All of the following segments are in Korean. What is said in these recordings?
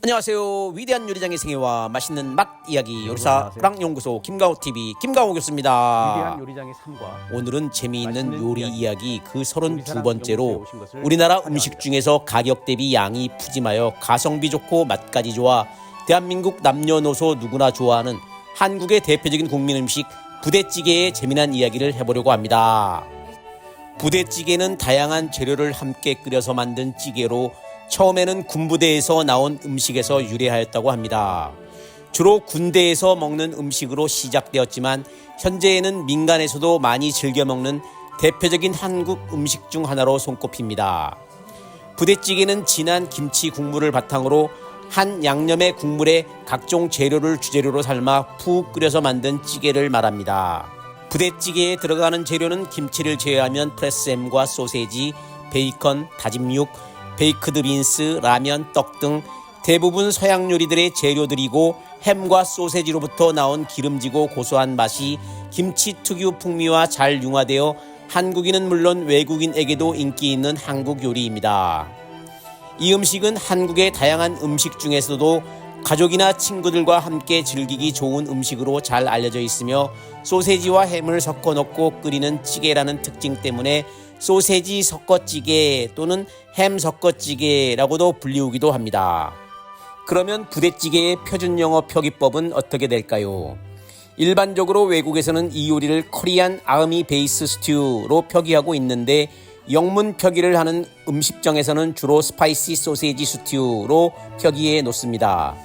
안녕하세요. 위대한 요리장의 생애와 맛있는 맛 이야기 요리사 프랑연구소 김가호TV 김가호 교수입니다. 위대한 요리장의 삶과 오늘은 재미있는 요리 이야기 그 사람 32번째로 연구소에 오신 것을 우리나라 환영합니다. 음식 중에서 가격 대비 양이 푸짐하여 가성비 좋고 맛까지 좋아 대한민국 남녀노소 누구나 좋아하는 한국의 대표적인 국민 음식 부대찌개의 재미난 이야기를 해보려고 합니다. 부대찌개는 다양한 재료를 함께 끓여서 만든 찌개로 처음에는 군부대에서 나온 음식에서 유래하였다고 합니다. 주로 군대에서 먹는 음식으로 시작되었지만 현재에는 민간에서도 많이 즐겨 먹는 대표적인 한국 음식 중 하나로 손꼽힙니다. 부대찌개는 진한 김치 국물을 바탕으로 한 양념의 국물에 각종 재료를 주재료로 삶아 푹 끓여서 만든 찌개를 말합니다. 부대찌개에 들어가는 재료는 김치를 제외하면 프레스햄과 소세지, 베이컨, 다진 육, 베이크드 빈스, 라면, 떡 등 대부분 서양 요리들의 재료들이고 햄과 소세지로부터 나온 기름지고 고소한 맛이 김치 특유 풍미와 잘 융화되어 한국인은 물론 외국인에게도 인기 있는 한국 요리입니다. 이 음식은 한국의 다양한 음식 중에서도 가족이나 친구들과 함께 즐기기 좋은 음식으로 잘 알려져 있으며 소세지와 햄을 섞어 넣고 끓이는 찌개라는 특징 때문에 소세지 섞어찌개 또는 햄 섞어찌개라고도 불리우기도 합니다. 그러면 부대찌개의 표준 영어 표기법은 어떻게 될까요? 일반적으로 외국에서는 이 요리를 코리안 아미 베이스 스튜로 표기하고 있는데 영문 표기를 하는 음식점에서는 주로 스파이시 소세지 스튜로 표기해 놓습니다.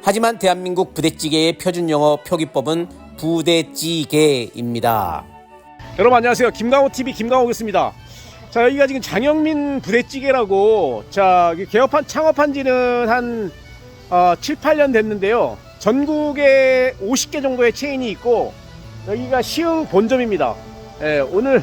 하지만 대한민국 부대찌개의 표준 영어 표기법은 부대찌개입니다. 여러분 안녕하세요. 김가호TV 김가호겠습니다. 자, 여기가 지금 장영민 부대찌개라고 개업한 창업한 지는 한 7, 8년 됐는데요. 전국에 50개 정도의 체인이 있고 여기가 시흥 본점입니다. 오늘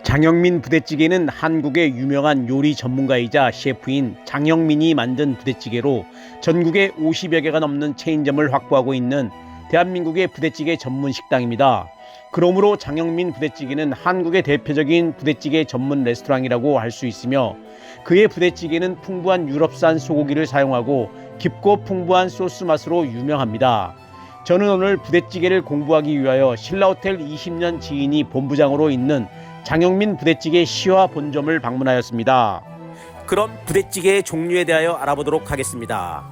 장영민 부대찌개는 한국의 유명한 요리 전문가이자 셰프인 장영민이 만든 부대찌개로 전국에 50여 개가 넘는 체인점을 확보하고 있는 대한민국의 부대찌개 전문 식당입니다. 그러므로 장영민 부대찌개는 한국의 대표적인 부대찌개 전문 레스토랑이라고 할 수 있으며 그의 부대찌개는 풍부한 유럽산 소고기를 사용하고 깊고 풍부한 소스 맛으로 유명합니다. 저는 오늘 부대찌개를 공부하기 위하여 신라호텔 20년 지인이 본부장으로 있는 장영민 부대찌개 시화 본점을 방문하였습니다. 그럼 부대찌개의 종류에 대하여 알아보도록 하겠습니다.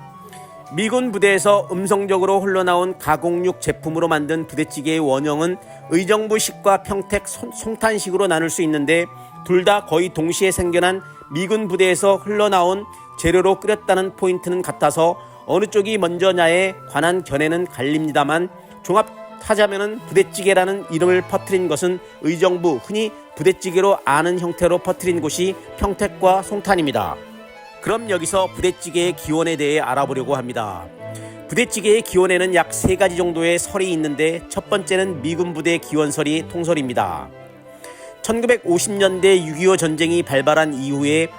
미군 부대에서 음성적으로 흘러나온 가공육 제품으로 만든 부대찌개의 원형은 의정부식과 평택 송탄식으로 나눌 수 있는데 둘 다 거의 동시에 생겨난 미군 부대에서 흘러나온 재료로 끓였다는 포인트는 같아서 어느 쪽이 먼저냐에 관한 견해는 갈립니다만 종합하자면은 부대찌개라는 이름을 퍼뜨린 것은 의정부, 흔히 부대찌개로 아는 형태로 퍼뜨린 곳이 평택과 송탄입니다. 그럼 여기서 부대찌개의 기원에 대해 알아보려고 합니다. 부대찌개의 기원에는 약 3가지 정도의 설이 있는데 첫 번째는 미군 부대 기원설이 통설입니다. 1950년대 6.25 전쟁이 발발한 이후에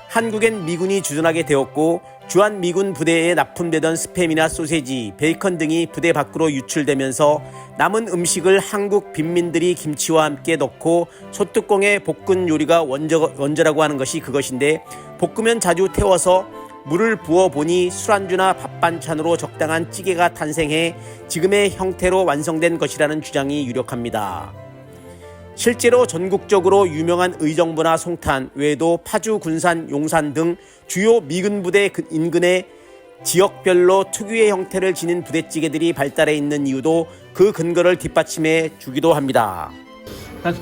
한국엔 미군이 주둔하게 되었고 주한 미군 부대에 납품되던 스팸이나 소세지, 베이컨 등이 부대 밖으로 유출되면서 남은 음식을 한국 빈민들이 김치와 함께 넣고 소뚜껑에 볶은 요리가 원조라고 하는 것이 그것인데 볶으면 자주 태워서 물을 부어보니 술안주나 밥반찬으로 적당한 찌개가 탄생해 지금의 형태로 완성된 것이라는 주장이 유력합니다. 실제로 전국적으로 유명한 의정부나 송탄 외에도 파주, 군산, 용산 등 주요 미군 부대 인근의 지역별로 특유의 형태를 지닌 부대찌개들이 발달해 있는 이유도 그 근거를 뒷받침해 주기도 합니다.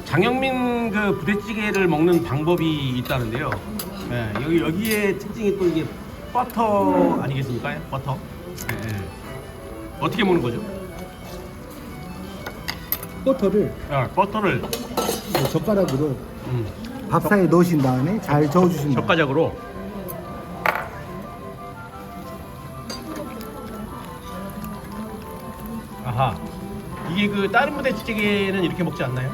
장영민 그 부대찌개를 먹는 방법이 있다는데요. 여기에 특징이 또 이게 버터 아니겠습니까? 버터. 어떻게 먹는 거죠? 버터를 젓가락으로 밥 사이에 넣으신 다음에 잘 저어주신 다음에 젓가락으로. 아하. 이게 그 다른 부대찌개는 이렇게 먹지 않나요?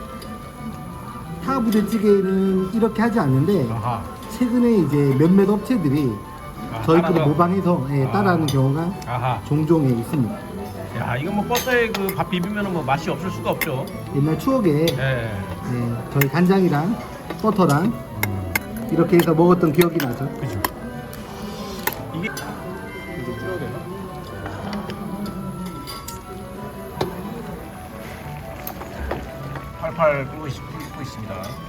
타 부대찌개는 이렇게 하지 않는데 아하. 최근에 이제 몇몇 업체들이 저희 거를 따라서? 모방해서 따라하는 경우가 아하. 종종 있습니다. 야, 이건 뭐 버터에 그 밥 비비면 뭐 맛이 없을 수가 없죠. 옛날 추억에 예. 저희 간장이랑 버터랑 이렇게 해서 먹었던 기억이 나죠. 그죠. 이게 좀 줄여야 되나? 팔팔 끓고 있습니다.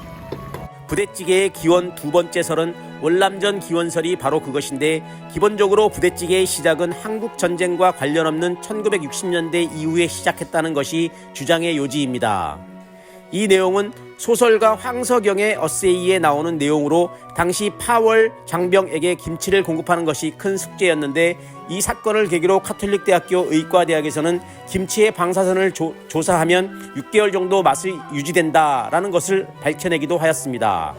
부대찌개의 기원 두 번째 설은 월남전 기원설이 바로 그것인데, 기본적으로 부대찌개의 시작은 한국 전쟁과 관련 없는 1960년대 이후에 시작했다는 것이 주장의 요지입니다. 이 내용은 소설가 황석영의 어세이에 나오는 내용으로, 당시 파월 장병에게 김치를 공급하는 것이 큰 숙제였는데, 이 사건을 계기로 카톨릭대학교 의과대학에서는 김치의 방사선을 조사하면 6개월 정도 맛이 유지된다라는 것을 밝혀내기도 하였습니다.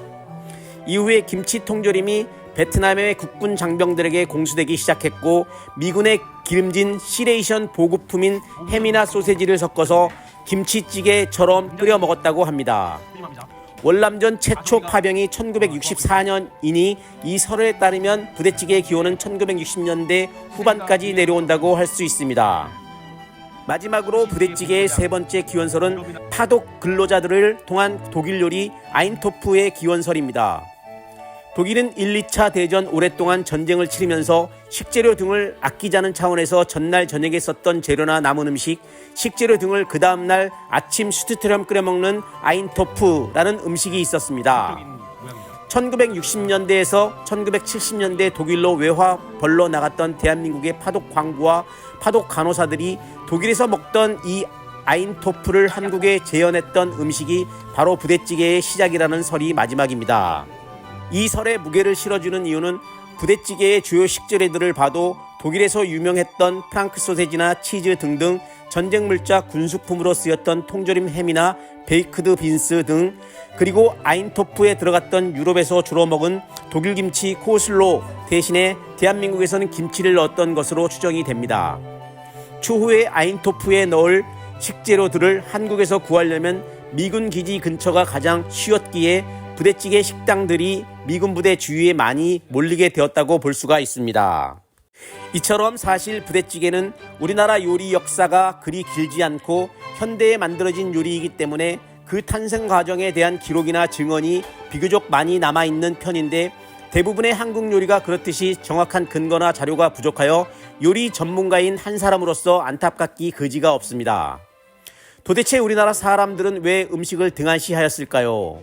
이후에 김치 통조림이 베트남의 국군 장병들에게 공수되기 시작했고, 미군의 기름진 시레이션 보급품인 햄이나 소세지를 섞어서 김치찌개처럼 끓여 먹었다고 합니다. 월남전 최초 파병이 1964년이니 이 설에 따르면 부대찌개의 기원은 1960년대 후반까지 내려온다고 할 수 있습니다. 마지막으로 부대찌개의 세 번째 기원설은 파독 근로자들을 통한 독일 요리 아인토프의 기원설입니다. 독일은 1, 2차 대전 오랫동안 전쟁을 치르면서 식재료 등을 아끼자는 차원에서 전날 저녁에 썼던 재료나 남은 음식, 식재료 등을 그 다음날 아침 슈트처럼 끓여먹는 아인토프라는 음식이 있었습니다. 1960년대에서 1970년대 독일로 외화 벌러 나갔던 대한민국의 파독 광부와 파독 간호사들이 독일에서 먹던 이 아인토프를 한국에 재현했던 음식이 바로 부대찌개의 시작이라는 설이 마지막입니다. 이 설에 무게를 실어주는 이유는 부대찌개의 주요 식재료들을 봐도 독일에서 유명했던 프랑크 소세지나 치즈 등등 전쟁 물자 군수품으로 쓰였던 통조림 햄이나 베이크드 빈스 등, 그리고 아인토프에 들어갔던 유럽에서 주로 먹은 독일 김치 코슬로 대신에 대한민국에서는 김치를 넣었던 것으로 추정이 됩니다. 추후에 아인토프에 넣을 식재료들을 한국에서 구하려면 미군 기지 근처가 가장 쉬웠기에 부대찌개 식당들이 미군 부대 주위에 많이 몰리게 되었다고 볼 수가 있습니다. 이처럼 사실 부대찌개는 우리나라 요리 역사가 그리 길지 않고 현대에 만들어진 요리이기 때문에 그 탄생 과정에 대한 기록이나 증언이 비교적 많이 남아있는 편인데, 대부분의 한국 요리가 그렇듯이 정확한 근거나 자료가 부족하여 요리 전문가인 한 사람으로서 안타깝기 그지가 없습니다. 도대체 우리나라 사람들은 왜 음식을 등한시하였을까요?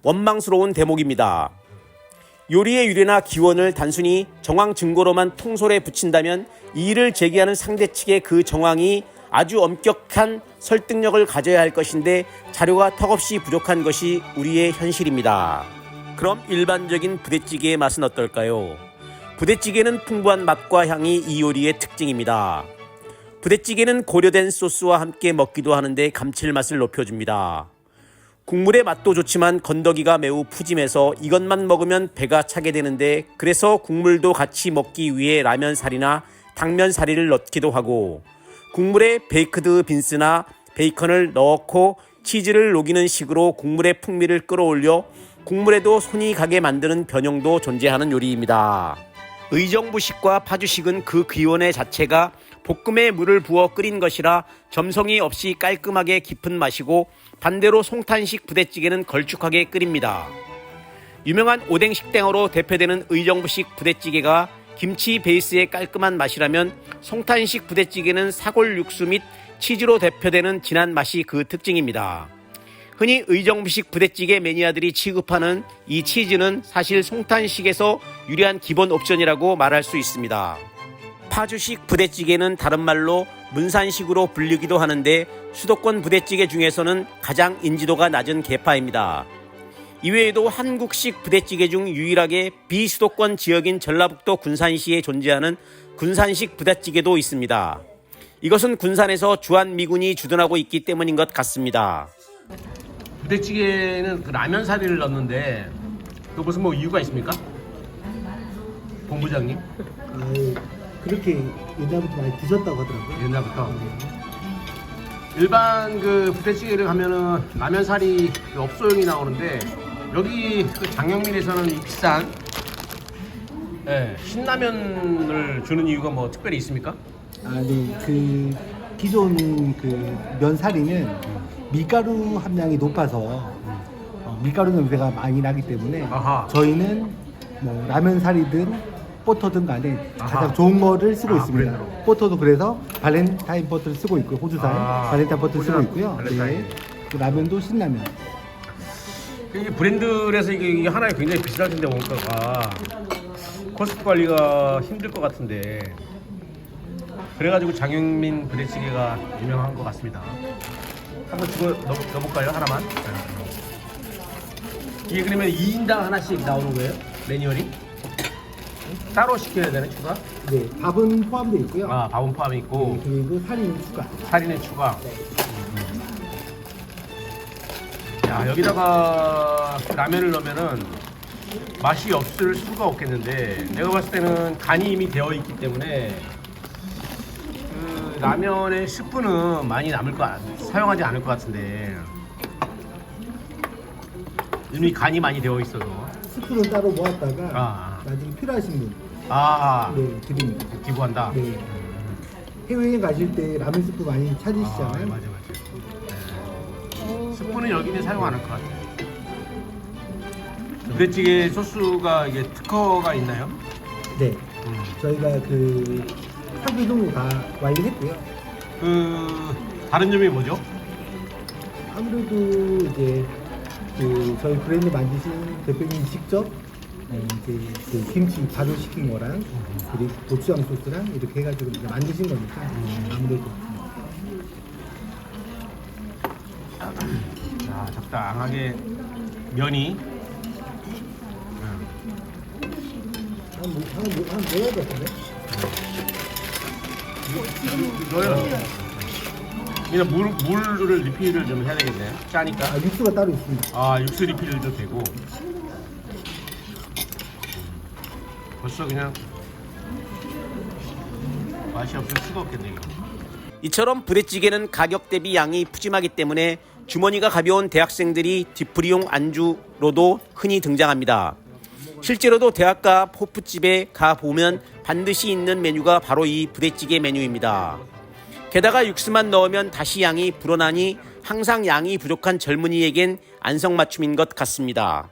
원망스러운 대목입니다. 요리의 유래나 기원을 단순히 정황 증거로만 통솔에 붙인다면 이의를 제기하는 상대 측의 그 정황이 아주 엄격한 설득력을 가져야 할 것인데, 자료가 턱없이 부족한 것이 우리의 현실입니다. 그럼 일반적인 부대찌개의 맛은 어떨까요? 부대찌개는 풍부한 맛과 향이 이 요리의 특징입니다. 부대찌개는 고려된 소스와 함께 먹기도 하는데 감칠맛을 높여줍니다. 국물의 맛도 좋지만 건더기가 매우 푸짐해서 이것만 먹으면 배가 차게 되는데, 그래서 국물도 같이 먹기 위해 라면사리나 당면사리를 넣기도 하고, 국물에 베이크드 빈스나 베이컨을 넣고 치즈를 녹이는 식으로 국물의 풍미를 끌어올려 국물에도 손이 가게 만드는 변형도 존재하는 요리입니다. 의정부식과 파주식은 그 기원의 자체가 볶음에 물을 부어 끓인 것이라 점성이 없이 깔끔하게 깊은 맛이고, 반대로 송탄식 부대찌개는 걸쭉하게 끓입니다. 유명한 오뎅식당으로 대표되는 의정부식 부대찌개가 김치 베이스의 깔끔한 맛이라면, 송탄식 부대찌개는 사골 육수 및 치즈로 대표되는 진한 맛이 그 특징입니다. 흔히 의정부식 부대찌개 매니아들이 취급하는 이 치즈는 사실 송탄식에서 유래한 기본 옵션이라고 말할 수 있습니다. 파주식 부대찌개는 다른 말로 문산식으로 불리기도 하는데, 수도권 부대찌개 중에서는 가장 인지도가 낮은 계파입니다. 이외에도 한국식 부대찌개 중 유일하게 비수도권 지역인 전라북도 군산시에 존재하는 군산식 부대찌개도 있습니다. 이것은 군산에서 주한미군이 주둔하고 있기 때문인 것 같습니다. 부대찌개는 그 라면사리를 넣는데 그 무슨 뭐 이유가 있습니까? 본부장님? 그렇게 옛날부터 많이 드셨다고 하더라고요. 옛날부터. 일반 그 부대찌개를 하면은 라면사리 그 업소용이 나오는데, 여기 그 장영민에서는 이 비싼 신라면을 주는 이유가 뭐 특별히 있습니까? 네. 그 기존 그 면사리는 밀가루 함량이 높아서 밀가루 냄새가 많이 나기 때문에 아하. 저희는 뭐 라면사리든 버터든 간에 아하. 가장 좋은 거를 쓰고 있습니다. 브랜드로. 버터도 그래서 발렌타인 버터를 쓰고 있고요. 호주산 발렌타인 버터를 쓰고 있고요. 발렌타인. 그 라면도 신라면. 이게 브랜드라서 이게 하나에 굉장히 비쌀 텐데 원가가 코스트 관리가 힘들 것 같은데 그래가지고 장영민 부대찌개가 유명한 것 같습니다. 한번 넣어볼까요? 하나만. 이게 그러면 2인당 하나씩 나오는 거예요? 매뉴얼이? 따로 시켜야 되는 추가? 네, 밥은 포함되어 있고요. 아, 밥은 포함이 있고 네, 그리고 살인 추가. 살인의 추가. 야, 여기다가 라면을 넣으면은 맛이 없을 수가 없겠는데 내가 봤을 때는 간이 이미 되어 있기 때문에 그 라면의 스프는 많이 사용하지 않을 것 같은데 이미 간이 많이 되어 있어서 스프는 따로 모았다가 아. 나중에 필요하신 분 네, 드립니다. 기부한다. 네. 해외여행 가실 때 라면 스프 많이 찾으시잖아요. 맞아. 스프는 여기는 사용 안 할 것 같아요. 부대찌개 소스가 이게 특허가 있나요? 네. 저희가 그 판교 동로 다 완료했고요. 그 다른 점이 뭐죠? 아무래도 이제 그 저희 브랜드 만드신 대표님 직접 이제 그 김치 발효시킨 거랑 그리고 고추장 소스랑 이렇게 해가지고 이제 만드신 거니까 아무래도 자, 적당하게 면이 한 뭐야 될 같은데? 이거요. 그냥 물을 리필을 좀 해야 되겠네요. 짜니까. 아, 육수가 따로 있습니다. 아, 육수 리필도 되고. 벌써 그냥 맛이 없을 수가 없겠네요. 이거. 이처럼 부대찌개는 가격 대비 양이 푸짐하기 때문에 주머니가 가벼운 대학생들이 뒤풀이용 안주로도 흔히 등장합니다. 실제로도 대학가 호프집에 가보면 반드시 있는 메뉴가 바로 이 부대찌개 메뉴입니다. 게다가 육수만 넣으면 다시 양이 불어나니 항상 양이 부족한 젊은이에겐 안성맞춤인 것 같습니다.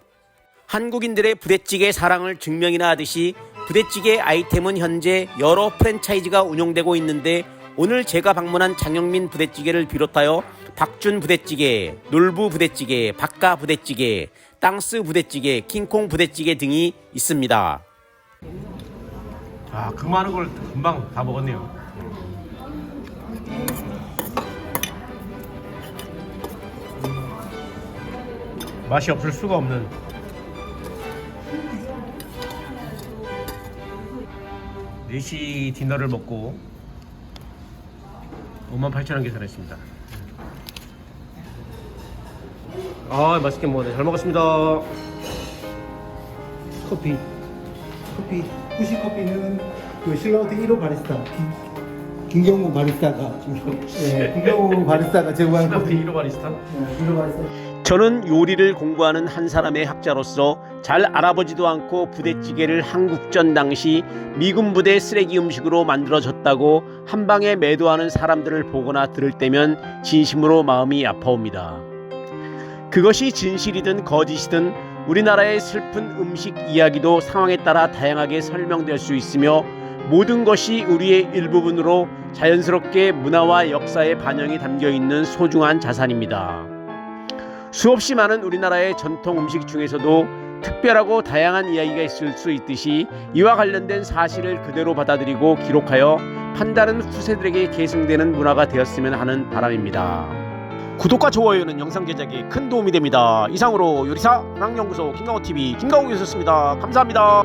한국인들의 부대찌개 사랑을 증명이나 하듯이 부대찌개 아이템은 현재 여러 프랜차이즈가 운영되고 있는데 오늘 제가 방문한 장영민 부대찌개를 비롯하여 박준 부대찌개, 놀부 부대찌개, 박가 부대찌개, 땅스 부대찌개, 킹콩 부대찌개 등이 있습니다. 아, 그 많은 걸 금방 다 먹었네요. 맛이 없을 수가 없는. 네시 디너를 먹고 58,000원 계산했습니다. 아, 맛있게 먹었네. 잘 먹었습니다. 커피 후시 커피는 그 신라호텔 1호 바리스타 김경호 바리스타가 김경호 바리스타가 제공한 커피. 1호 바리스타? 1호 바리스타. 저는 요리를 공부하는 한 사람의 학자로서 잘 알아보지도 않고 부대찌개를 한국전 당시 미군 부대 쓰레기 음식으로 만들어졌다고 한방에 매도하는 사람들을 보거나 들을 때면 진심으로 마음이 아파옵니다. 그것이 진실이든 거짓이든 우리나라의 슬픈 음식 이야기도 상황에 따라 다양하게 설명될 수 있으며 모든 것이 우리의 일부분으로 자연스럽게 문화와 역사의 반영이 담겨있는 소중한 자산입니다. 수없이 많은 우리나라의 전통 음식 중에서도 특별하고 다양한 이야기가 있을 수 있듯이 이와 관련된 사실을 그대로 받아들이고 기록하여 판다른 후세들에게 계승되는 문화가 되었으면 하는 바람입니다. 구독과 좋아요는 영상 제작에 큰 도움이 됩니다. 이상으로 요리사 문학연구소 김강호TV 김강호였습니다. 감사합니다.